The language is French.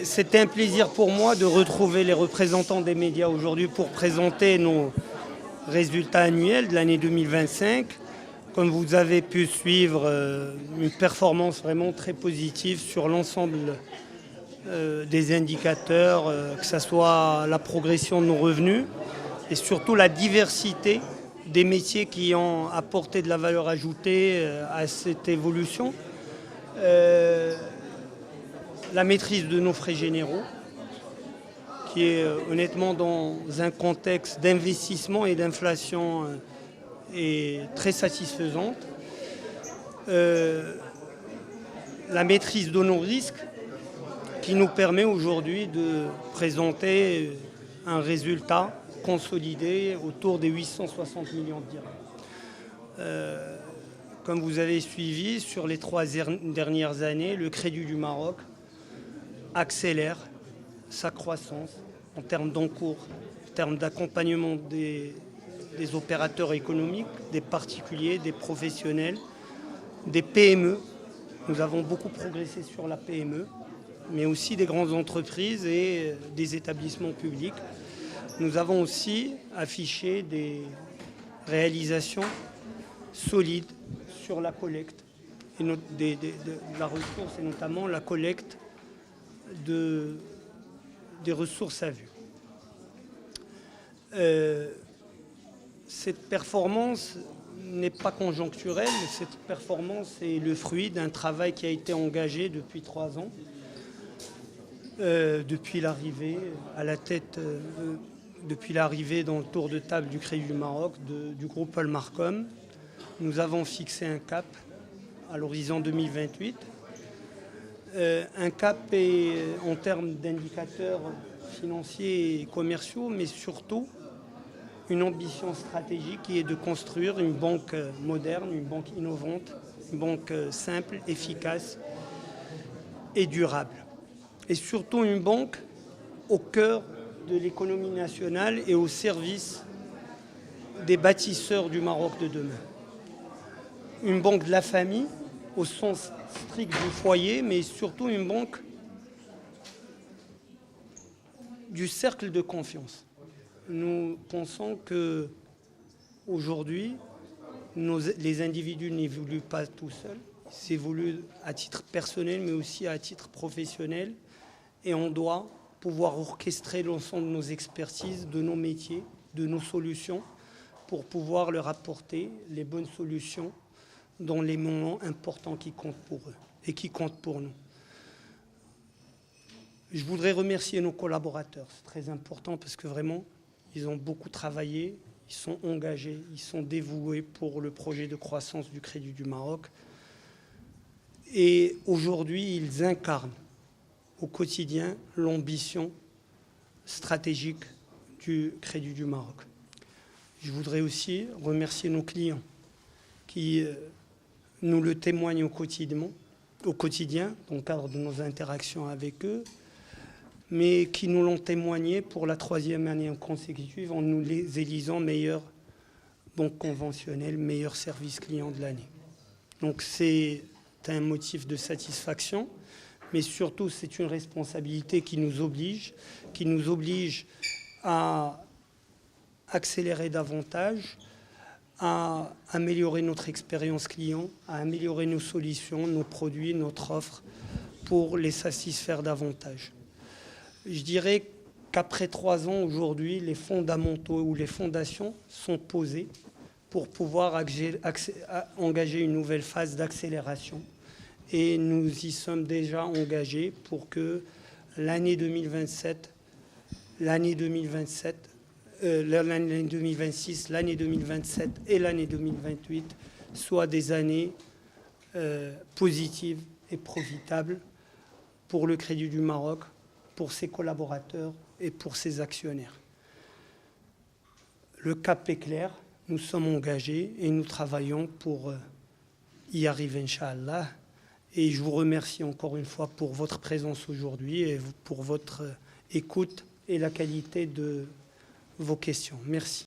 C'était un plaisir pour moi de retrouver les représentants des médias aujourd'hui pour présenter nos résultats annuels de l'année 2025. Comme vous avez pu suivre, une performance vraiment très positive sur l'ensemble des indicateurs, que ce soit la progression de nos revenus et surtout la diversité des métiers qui ont apporté de la valeur ajoutée à cette évolution. La maîtrise de nos frais généraux, qui est honnêtement dans un contexte d'investissement et d'inflation est très satisfaisante. La maîtrise de nos risques, qui nous permet aujourd'hui de présenter un résultat consolidé autour des 860 millions de dirhams. Comme vous avez suivi, sur les 3 dernières années, le Crédit du Maroc accélère sa croissance en termes d'encours, en termes d'accompagnement des opérateurs économiques, des particuliers, des professionnels, des PME. Nous avons beaucoup progressé sur la PME, mais aussi des grandes entreprises et des établissements publics. Nous avons aussi affiché des réalisations solides sur la collecte et de la ressource, et notamment la collecte des ressources à vue. Cette performance n'est pas conjoncturelle, cette performance est le fruit d'un travail qui a été engagé depuis 3 ans, depuis l'arrivée à la tête, depuis l'arrivée dans le tour de table du Crédit du Maroc, du groupe Paul Marcom. Nous avons fixé un cap à l'horizon 2028. Un cap en termes d'indicateurs financiers et commerciaux, mais surtout une ambition stratégique qui est de construire une banque moderne, une banque innovante, une banque simple, efficace et durable. Et surtout une banque au cœur de l'économie nationale et au service des bâtisseurs du Maroc de demain. Une banque de la famille, au sens strict du foyer, mais surtout une banque du cercle de confiance. Nous pensons que aujourd'hui, les individus n'évoluent pas tout seuls, ils évoluent à titre personnel, mais aussi à titre professionnel, et on doit pouvoir orchestrer l'ensemble de nos expertises, de nos métiers, de nos solutions, pour pouvoir leur apporter les bonnes solutions dans les moments importants qui comptent pour eux et qui comptent pour nous. Je voudrais remercier nos collaborateurs, c'est très important parce que vraiment, ils ont beaucoup travaillé, ils sont engagés, ils sont dévoués pour le projet de croissance du Crédit du Maroc. Et aujourd'hui, ils incarnent au quotidien l'ambition stratégique du Crédit du Maroc. Je voudrais aussi remercier nos clients qui nous le témoignent au quotidien, dans le cadre de nos interactions avec eux, mais qui nous l'ont témoigné pour la 3e année consécutive en nous les élisant meilleure banque conventionnelle, meilleur service client de l'année. Donc c'est un motif de satisfaction, mais surtout c'est une responsabilité qui nous oblige à accélérer davantage, à améliorer notre expérience client, à améliorer nos solutions, nos produits, notre offre pour les satisfaire davantage. Je dirais qu'après 3 ans aujourd'hui, les fondamentaux ou les fondations sont posées pour pouvoir engager une nouvelle phase d'accélération. Et nous y sommes déjà engagés pour que l'année 2027, l'année 2026, l'année 2027 et l'année 2028 soient des années positives et profitables pour le Crédit du Maroc, pour ses collaborateurs et pour ses actionnaires. Le cap est clair, nous sommes engagés et nous travaillons pour y arriver, Inch'Allah. Et je vous remercie encore une fois pour votre présence aujourd'hui et pour votre écoute et la qualité de vos questions. Merci.